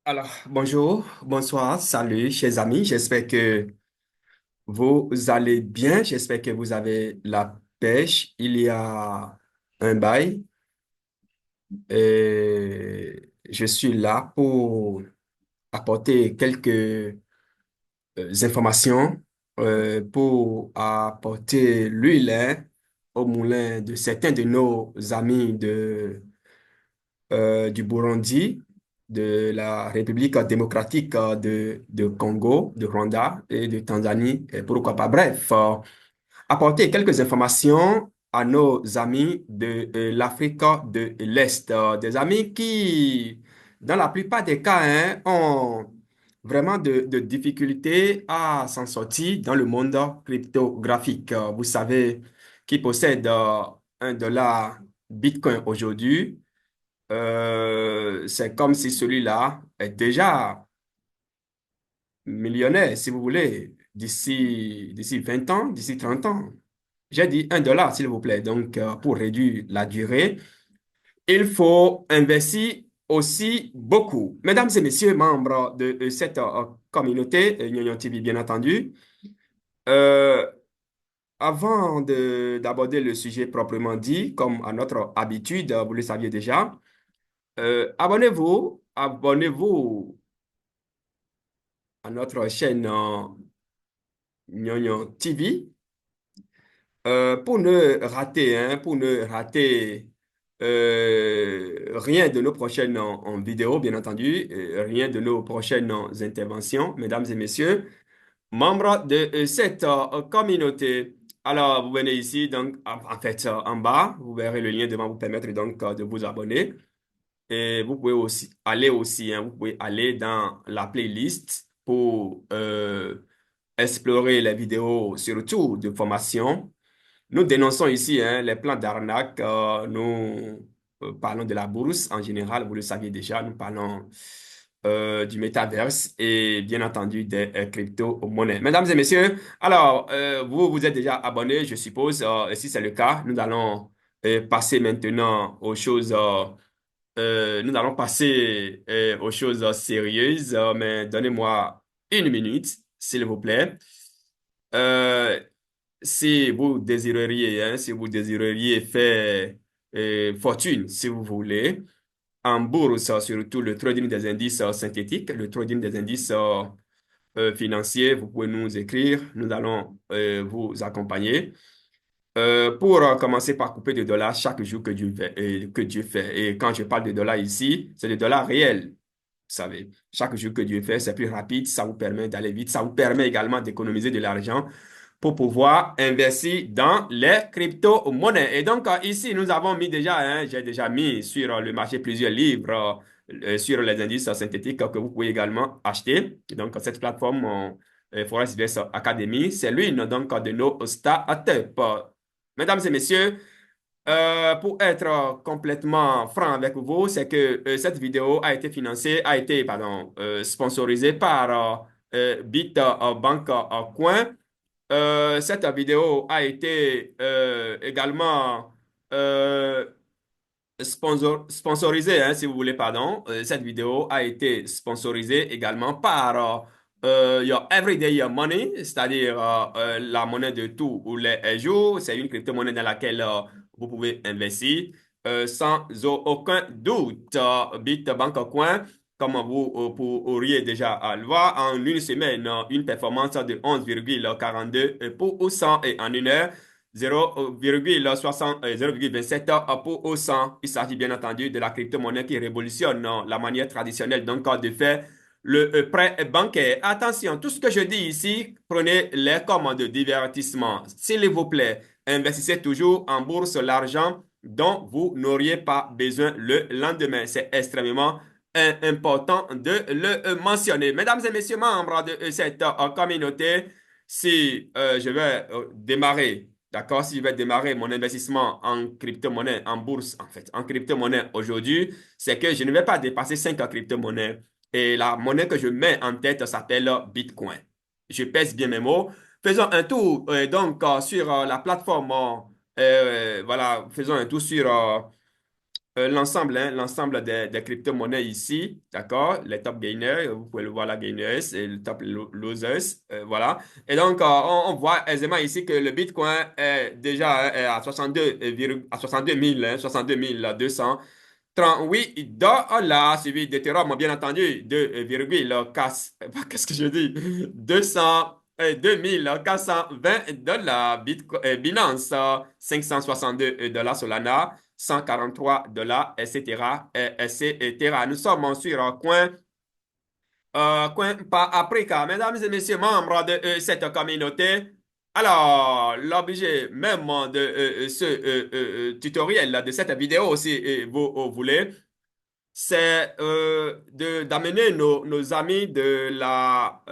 Alors, bonjour, bonsoir, salut, chers amis. J'espère que vous allez bien. J'espère que vous avez la pêche. Il y a un bail et je suis là pour apporter quelques informations, pour apporter l'huile hein, au moulin de certains de nos amis du Burundi, de la République démocratique de Congo, de Rwanda et de Tanzanie, et pourquoi pas. Bref, apporter quelques informations à nos amis de l'Afrique de l'Est, des amis qui, dans la plupart des cas, hein, ont vraiment de difficultés à s'en sortir dans le monde cryptographique. Vous savez, qui possède un dollar Bitcoin aujourd'hui, c'est comme si celui-là est déjà millionnaire, si vous voulez, d'ici 20 ans, d'ici 30 ans. J'ai dit un dollar, s'il vous plaît. Donc, pour réduire la durée, il faut investir aussi beaucoup. Mesdames et messieurs, membres de cette communauté, Union TV, bien entendu, euh, avant d'aborder le sujet proprement dit, comme à notre habitude, vous le saviez déjà, abonnez-vous à notre chaîne Nyonyo TV pour ne rater, hein, pour ne rater rien de nos prochaines en vidéo, bien entendu, rien de nos prochaines interventions, mesdames et messieurs, membres de cette communauté. Alors, vous venez ici, donc, en fait, en bas, vous verrez le lien devant vous permettre donc de vous abonner. Et vous pouvez aussi aller aussi, hein, vous pouvez aller dans la playlist pour explorer les vidéos, surtout de formation. Nous dénonçons ici hein, les plans d'arnaque. Nous parlons de la bourse en général, vous le saviez déjà. Nous parlons du métaverse et bien entendu des crypto-monnaies. Mesdames et messieurs, alors, vous êtes déjà abonnés, je suppose. Et si c'est le cas, nous allons passer maintenant aux choses. Nous allons passer aux choses sérieuses, mais donnez-moi une minute, s'il vous plaît. Euh, Si vous désireriez, hein, si vous désireriez faire fortune, si vous voulez, en bourse, surtout le trading des indices synthétiques, le trading des indices financiers, vous pouvez nous écrire, nous allons vous accompagner. Pour commencer par couper des dollars chaque jour que Dieu fait. Et quand je parle de dollars ici, c'est des dollars réels. Vous savez, chaque jour que Dieu fait, c'est plus rapide, ça vous permet d'aller vite, ça vous permet également d'économiser de l'argent pour pouvoir investir dans les crypto-monnaies. Et donc, ici, nous avons mis déjà, hein, j'ai déjà mis sur le marché plusieurs livres sur les indices synthétiques que vous pouvez également acheter. Et donc, cette plateforme, Forex Invest Academy, c'est l'une donc de nos startups. Mesdames et messieurs, pour être complètement franc avec vous, c'est que cette vidéo a été pardon, sponsorisée par Bitbank Coin. Cette vidéo a été également euh, sponsorisée, hein, si vous voulez, pardon. Cette vidéo a été sponsorisée également par Your Everyday Money, c'est-à-dire la monnaie de tous les jours. C'est une crypto-monnaie dans laquelle vous pouvez investir sans aucun doute. Bitbank Coin, comme vous pourriez déjà le voir, en une semaine, une performance de 11,42% et en une heure, 0,27 pour cent. Il s'agit bien entendu de la crypto-monnaie qui révolutionne la manière traditionnelle donc de faire le prêt bancaire. Attention, tout ce que je dis ici, prenez-les comme de divertissement. S'il vous plaît, investissez toujours en bourse l'argent dont vous n'auriez pas besoin le lendemain. C'est extrêmement important de le mentionner. Mesdames et messieurs, membres de cette communauté, si je vais démarrer, d'accord, si je vais démarrer mon investissement en crypto-monnaie, en bourse, en fait, en crypto-monnaie aujourd'hui, c'est que je ne vais pas dépasser 5 crypto-monnaies. Et la monnaie que je mets en tête s'appelle Bitcoin. Je pèse bien mes mots. Faisons un tour sur la plateforme. Voilà, faisons un tour sur l'ensemble, hein, l'ensemble des crypto-monnaies ici, d'accord? Les top gainers, vous pouvez le voir, la gainers et le top losers, voilà. Et donc, on voit aisément ici que le Bitcoin est déjà est à 62, à 62 000, hein, 62 238 dollars, suivi d'Ethereum, bien entendu, 2,4, qu'est-ce que je dis? 200, 2420 dollars, Bitcoin, Binance, 562 dollars Solana, 143 dollars, etc., etc. Nous sommes sur Coin par Africa. Mesdames et messieurs, membres de cette communauté, alors, l'objet même de ce tutoriel, de cette vidéo, si vous voulez, c'est d'amener nos amis de la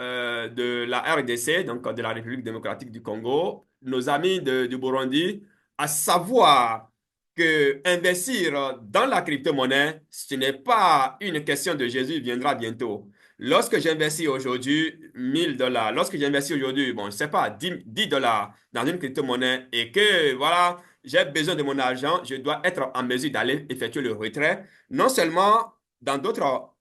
RDC, donc de la République démocratique du Congo, nos amis du Burundi, à savoir que investir dans la crypto-monnaie, ce n'est pas une question de Jésus viendra bientôt. Lorsque j'investis aujourd'hui 1000 dollars, lorsque j'investis aujourd'hui, bon, je sais pas, 10 dollars dans une crypto-monnaie et que, voilà, j'ai besoin de mon argent, je dois être en mesure d'aller effectuer le retrait non seulement dans d'autres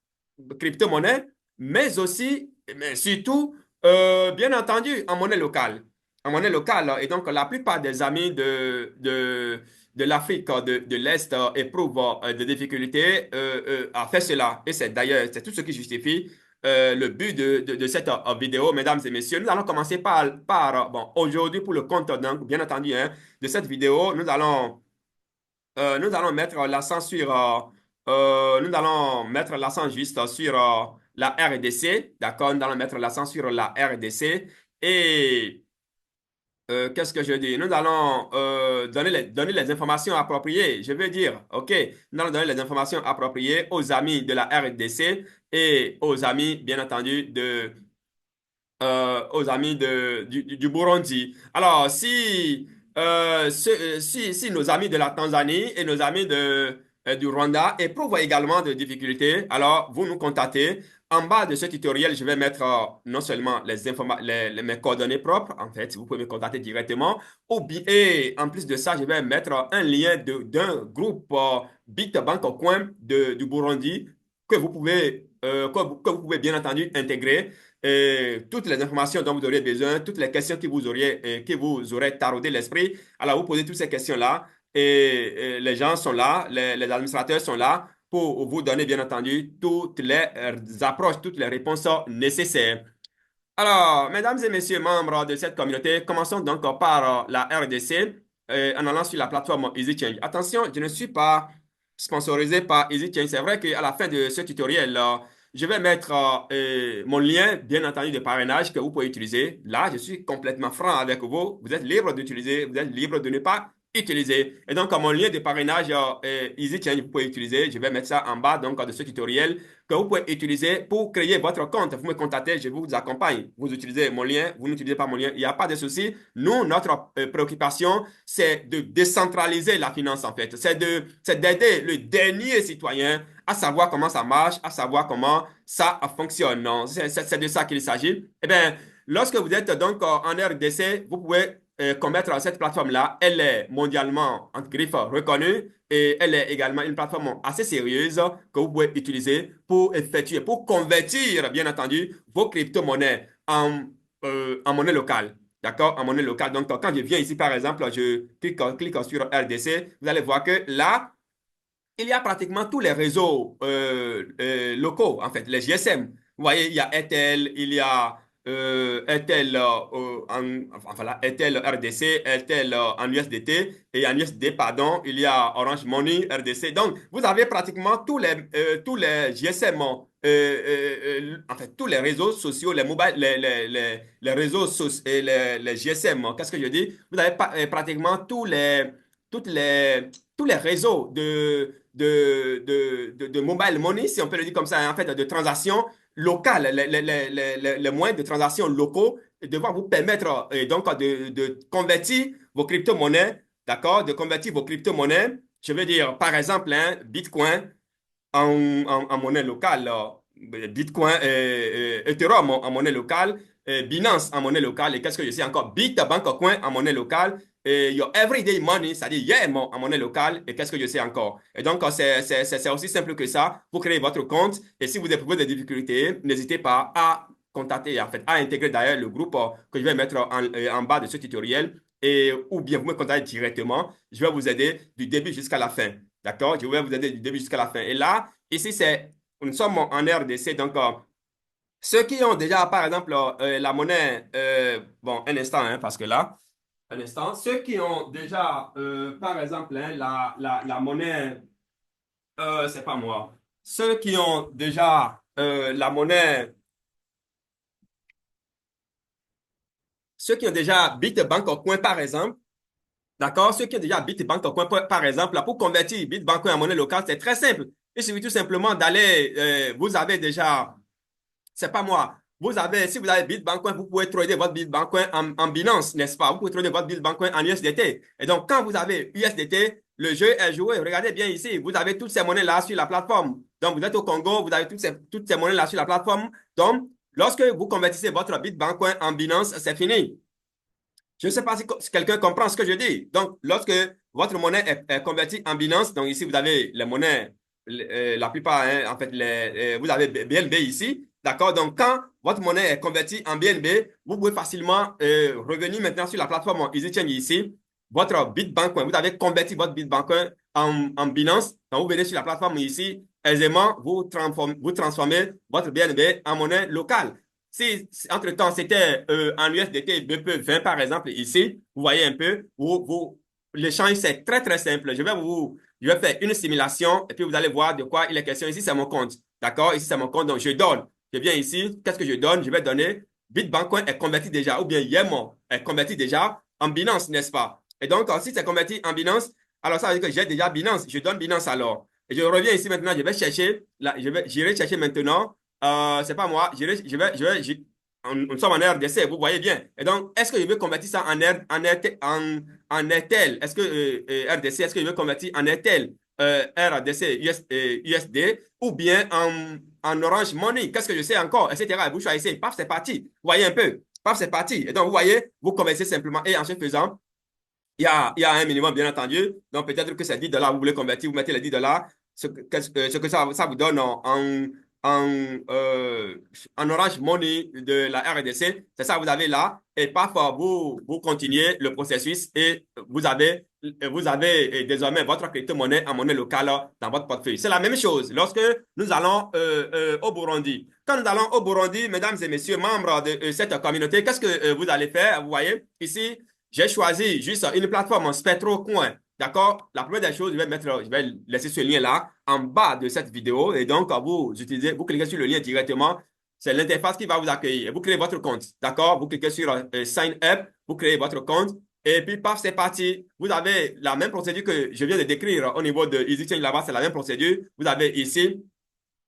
crypto-monnaies, mais aussi, mais surtout, bien entendu, en monnaie locale. En monnaie locale. Et donc, la plupart des amis de l'Afrique de l'Est éprouvent des difficultés à faire cela. Et c'est d'ailleurs, c'est tout ce qui justifie le but de cette vidéo, mesdames et messieurs. Nous allons commencer bon, aujourd'hui, pour le compte, donc, bien entendu, hein, de cette vidéo, nous allons mettre l'accent nous allons mettre l'accent juste sur la RDC, d'accord? Nous allons mettre l'accent sur la RDC et qu'est-ce que je dis? Nous allons donner les informations appropriées. Je veux dire, OK, nous allons donner les informations appropriées aux amis de la RDC et aux amis, bien entendu, aux amis du Burundi. Alors, si nos amis de la Tanzanie et nos amis du Rwanda éprouvent également de difficultés, alors vous nous contactez. En bas de ce tutoriel, je vais mettre non seulement mes coordonnées propres, en fait, vous pouvez me contacter directement, et en plus de ça, je vais mettre un lien d'un groupe BitBank au coin du Burundi que vous pouvez bien entendu intégrer toutes les informations dont vous aurez besoin, toutes les questions que vous aurez taraudé l'esprit. Alors, vous posez toutes ces questions-là et les gens sont là, les administrateurs sont là pour vous donner, bien entendu, toutes les approches, toutes les réponses nécessaires. Alors, mesdames et messieurs, membres de cette communauté, commençons donc par la RDC en allant sur la plateforme EasyChange. Attention, je ne suis pas sponsorisé par EasyChange. C'est vrai qu'à la fin de ce tutoriel, je vais mettre mon lien, bien entendu, de parrainage que vous pouvez utiliser. Là, je suis complètement franc avec vous. Vous êtes libre d'utiliser, vous êtes libre de ne pas utiliser. Et donc, mon lien de parrainage EasyChange, vous pouvez utiliser. Je vais mettre ça en bas donc, de ce tutoriel que vous pouvez utiliser pour créer votre compte. Vous me contactez, je vous accompagne. Vous utilisez mon lien, vous n'utilisez pas mon lien, il n'y a pas de souci. Nous, notre préoccupation, c'est de décentraliser la finance en fait. C'est d'aider le dernier citoyen à savoir comment ça marche, à savoir comment ça fonctionne. C'est de ça qu'il s'agit. Eh bien, lorsque vous êtes donc en RDC, vous pouvez commettre cette plateforme-là. Elle est mondialement, entre griffes, reconnue et elle est également une plateforme assez sérieuse que vous pouvez utiliser pour effectuer, pour convertir, bien entendu, vos crypto-monnaies en monnaie locale. D'accord? En monnaie locale. Donc, quand je viens ici, par exemple, je clique sur RDC, vous allez voir que là, il y a pratiquement tous les réseaux locaux, en fait, les GSM. Vous voyez, il y a Airtel, il y a Airtel, enfin là, Airtel RDC, Airtel en USDT et en USD, pardon, il y a Orange Money RDC. Donc, vous avez pratiquement tous les GSM, en fait, tous les réseaux sociaux, les mobile, les réseaux sociaux et les GSM. Qu'est-ce que je dis? Vous avez pratiquement toutes les, tous les réseaux de mobile money, si on peut le dire comme ça, en fait, de transactions locales, les moyens de transactions locaux devront vous permettre donc de convertir vos crypto-monnaies, d'accord, de convertir vos crypto-monnaies. Je veux dire, par exemple, hein, Bitcoin en monnaie locale, Bitcoin, Ethereum en monnaie locale, Binance en monnaie locale, et qu'est-ce que je sais encore? Bitbank Coin en monnaie locale, your everyday money, c'est-à-dire hier en monnaie locale, et qu'est-ce que je sais encore. Et donc, c'est aussi simple que ça. Vous créez votre compte, et si vous éprouvez des difficultés, n'hésitez pas à contacter, en fait, à intégrer d'ailleurs le groupe que je vais mettre en bas de ce tutoriel, et, ou bien vous me contactez directement. Je vais vous aider du début jusqu'à la fin. D'accord? Je vais vous aider du début jusqu'à la fin. Et là, ici, nous sommes en RDC, donc ceux qui ont déjà, par exemple, la monnaie, bon, un instant, hein, parce que là, un instant, ceux qui ont déjà, par exemple, hein, la monnaie, c'est pas moi, ceux qui ont déjà la monnaie, ceux qui ont déjà Bitbank au coin, par exemple, d'accord, ceux qui ont déjà Bitbank au coin, par exemple, là, pour convertir Bitbank en monnaie locale, c'est très simple. Il suffit tout simplement d'aller, vous avez déjà c'est pas moi. Vous avez, si vous avez Bitcoin, vous pouvez trader votre Bitcoin en Binance, n'est-ce pas? Vous pouvez trader votre Bitcoin en USDT. Et donc, quand vous avez USDT, le jeu est joué. Regardez bien ici, vous avez toutes ces monnaies-là sur la plateforme. Donc, vous êtes au Congo, vous avez toutes ces monnaies-là sur la plateforme. Donc, lorsque vous convertissez votre Bitcoin en Binance, c'est fini. Je ne sais pas si quelqu'un comprend ce que je dis. Donc, lorsque votre monnaie est convertie en Binance, donc ici, vous avez les monnaies, la plupart, hein, en fait, vous avez BNB ici. D'accord? Donc, quand votre monnaie est convertie en BNB, vous pouvez facilement revenir maintenant sur la plateforme EasyChange ici. Votre Bitbank, vous avez converti votre Bitbank en Binance. Donc, vous venez sur la plateforme ici, aisément, vous transformez votre BNB en monnaie locale. Si entre-temps c'était en USDT BP20 par exemple ici, vous voyez un peu, l'échange c'est très très simple. Je vais faire une simulation et puis vous allez voir de quoi il est question. Ici c'est mon compte, d'accord? Ici c'est mon compte, donc je donne. Je viens ici, qu'est-ce que je donne? Je vais donner Bitbancoin est converti déjà, ou bien Yemo est converti déjà en Binance, n'est-ce pas? Et donc si c'est converti en Binance, alors ça veut dire que j'ai déjà Binance. Je donne Binance alors. Et je reviens ici maintenant, je vais chercher, là, j'irai chercher maintenant c'est pas moi. Nous sommes en RDC, vous voyez bien. Et donc, est-ce que je veux convertir ça en Airtel? Est-ce que RDC, est-ce que je veux convertir en Airtel, RDC, USD, ou bien en Orange Money? Qu'est-ce que je sais encore, etc. Et vous choisissez. Paf, c'est parti. Vous voyez un peu. Paf, c'est parti. Et donc, vous voyez, vous convertissez simplement. Et en ce faisant, il y a un minimum, bien entendu. Donc, peut-être que c'est 10 dollars, vous voulez convertir, vous mettez les 10 dollars, ce que ça vous donne euh, en Orange Money de la RDC, c'est ça que vous avez là. Et parfois, vous continuez le processus et vous avez désormais votre crypto-monnaie en monnaie locale dans votre portefeuille. C'est la même chose lorsque nous allons au Burundi. Quand nous allons au Burundi, mesdames et messieurs, membres de cette communauté, qu'est-ce que vous allez faire? Vous voyez, ici, j'ai choisi juste une plateforme en SpectroCoin. D'accord? La première des choses, je vais laisser ce lien-là en bas de cette vidéo. Et donc, vous cliquez sur le lien directement. C'est l'interface qui va vous accueillir. Et vous créez votre compte. D'accord? Vous cliquez sur Sign Up, vous créez votre compte. Et puis, paf, c'est parti. Vous avez la même procédure que je viens de décrire au niveau de EasyChange là-bas. C'est la même procédure. Vous avez ici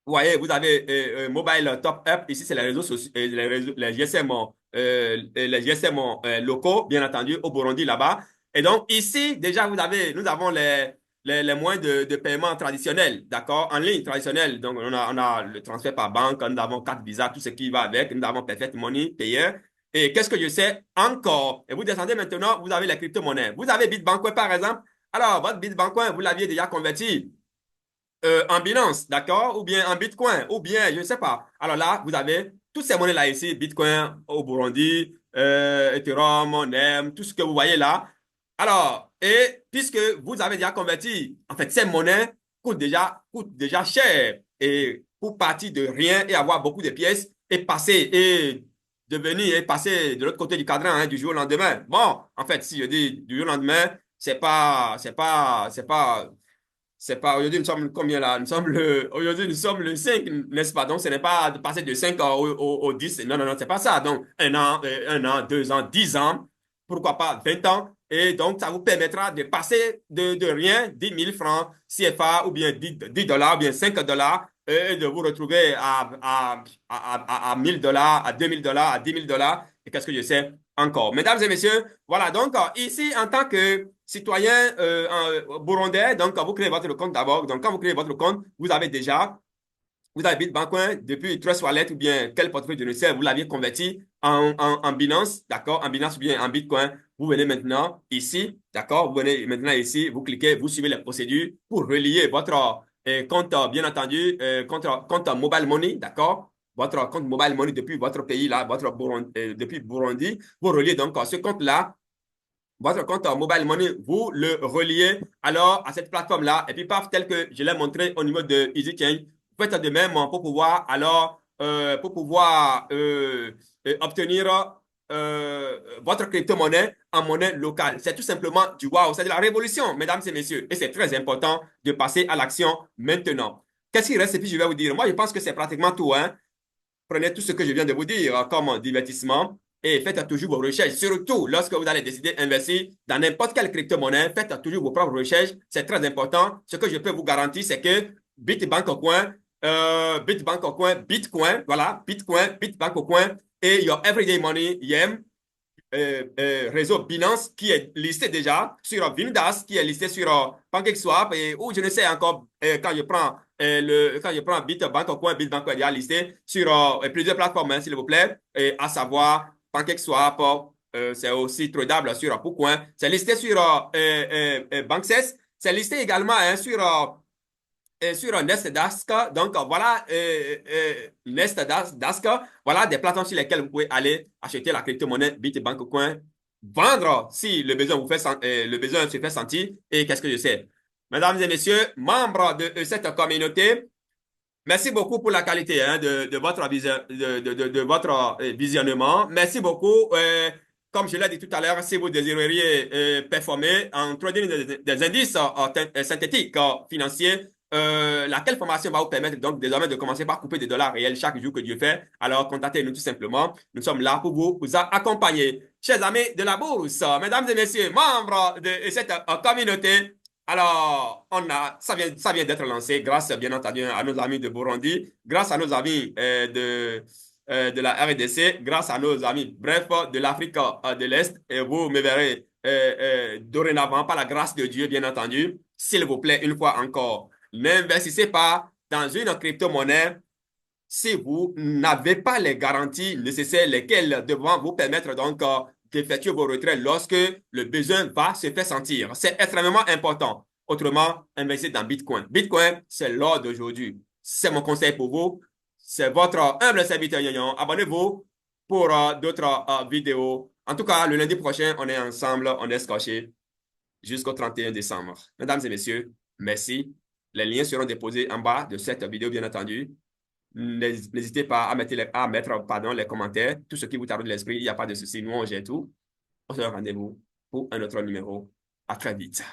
vous voyez, vous avez Mobile Top Up. Ici, c'est les réseaux sociaux, les GSM, les GSM locaux, bien entendu, au Burundi là-bas. Et donc, ici, déjà, nous avons les moyens de paiement traditionnels, d'accord, en ligne traditionnelle. Donc, on a le transfert par banque, nous avons carte Visa, tout ce qui va avec. Nous avons Perfect Money, payeur. Et qu'est-ce que je sais encore? Et vous descendez maintenant, vous avez les crypto-monnaies. Vous avez Bitbancoin, par exemple. Alors, votre Bitbancoin, vous l'aviez déjà converti en Binance, d'accord? Ou bien en Bitcoin, ou bien, je ne sais pas. Alors là, vous avez toutes ces monnaies-là ici, Bitcoin au Burundi, Ethereum, NEM, tout ce que vous voyez là. Alors, et puisque vous avez déjà converti, en fait, ces monnaies coûtent déjà cher. Et pour partir de rien et avoir beaucoup de pièces et passer de l'autre côté du cadran, hein, du jour au lendemain. Bon, en fait, si je dis du jour au lendemain, c'est pas, aujourd'hui, nous sommes combien là? Aujourd'hui, nous sommes le 5, n'est-ce pas? Donc, ce n'est pas de passer de 5 au 10. Non, non, non, c'est pas ça. Donc, un an, 2 ans, 10 ans, pourquoi pas 20 ans. Et donc, ça vous permettra de passer de rien, 10 000 francs CFA ou bien 10 dollars ou bien 5 dollars et de vous retrouver à 1000 dollars, à 2000 dollars, à 10 000 dollars. Et qu'est-ce que je sais encore? Mesdames et messieurs, voilà. Donc, ici, en tant que citoyen burundais, donc quand vous créez votre compte d'abord, donc quand vous créez votre compte, vous avez Bitcoin depuis Trust Wallet ou bien quel portefeuille de nocelle, vous l'aviez converti en Binance, d'accord, en Binance ou bien en Bitcoin. Vous venez maintenant ici, d'accord? Vous venez maintenant ici, vous cliquez, vous suivez les procédures pour relier votre compte, bien entendu, compte Mobile Money, d'accord? Votre compte Mobile Money depuis votre pays là, depuis Burundi, vous reliez donc ce compte-là, votre compte Mobile Money, vous le reliez alors à cette plateforme-là, et puis paf, tel que je l'ai montré au niveau de EasyChange, vous faites de même pour pouvoir obtenir votre crypto-monnaie en monnaie locale. C'est tout simplement du wow, c'est de la révolution, mesdames et messieurs, et c'est très important de passer à l'action maintenant. Qu'est-ce qui reste et puis je vais vous dire, moi je pense que c'est pratiquement tout, hein. Prenez tout ce que je viens de vous dire comme divertissement et faites toujours vos recherches. Surtout lorsque vous allez décider d'investir dans n'importe quelle crypto-monnaie, faites toujours vos propres recherches. C'est très important. Ce que je peux vous garantir, c'est que Bitbank au coin, Bitbank au coin, Bitcoin, voilà, Bitcoin, Bitbank au coin et Your Everyday Money, YEM, réseau Binance qui est listé déjà sur Vindas, qui est listé sur PancakeSwap et où je ne sais encore quand je prends Bitbank au coin, Bitbank est déjà listé sur plusieurs plateformes, hein, s'il vous plaît, et à savoir PancakeSwap, c'est aussi tradable sur Pourcoin, c'est listé sur Banksess, c'est listé également hein, sur Nestdask. Donc, voilà, Nestdask, voilà des plateformes sur lesquelles vous pouvez aller acheter la crypto-monnaie Bitbank Coin, vendre si le besoin le besoin se fait sentir. Et qu'est-ce que je sais? Mesdames et messieurs, membres de cette communauté, merci beaucoup pour la qualité hein, de votre, de votre visionnement. Merci beaucoup. Comme je l'ai dit tout à l'heure, si vous désireriez performer en trading des indices synthétiques financiers, laquelle formation va vous permettre donc désormais de commencer par couper des dollars réels chaque jour que Dieu fait. Alors contactez-nous tout simplement. Nous sommes là pour vous accompagner. Chers amis de la bourse, mesdames et messieurs, membres de cette communauté, alors, ça vient d'être lancé grâce, bien entendu, à nos amis de Burundi, grâce à nos amis de la RDC, grâce à nos amis, bref, de l'Afrique de l'Est. Et vous me verrez dorénavant, par la grâce de Dieu, bien entendu. S'il vous plaît, une fois encore, n'investissez pas dans une crypto-monnaie si vous n'avez pas les garanties nécessaires, lesquelles devront vous permettre donc d'effectuer vos retraits lorsque le besoin va se faire sentir. C'est extrêmement important. Autrement, investissez dans Bitcoin. Bitcoin, c'est l'or d'aujourd'hui. C'est mon conseil pour vous. C'est votre humble serviteur Yoyon. Abonnez-vous pour d'autres vidéos. En tout cas, le lundi prochain, on est ensemble, on est scotché jusqu'au 31 décembre. Mesdames et messieurs, merci. Les liens seront déposés en bas de cette vidéo, bien entendu. N'hésitez pas à mettre pardon, les commentaires, tout ce qui vous tarde de l'esprit, il n'y a pas de souci, nous on gère tout. On se donne rendez-vous pour un autre numéro. À très vite.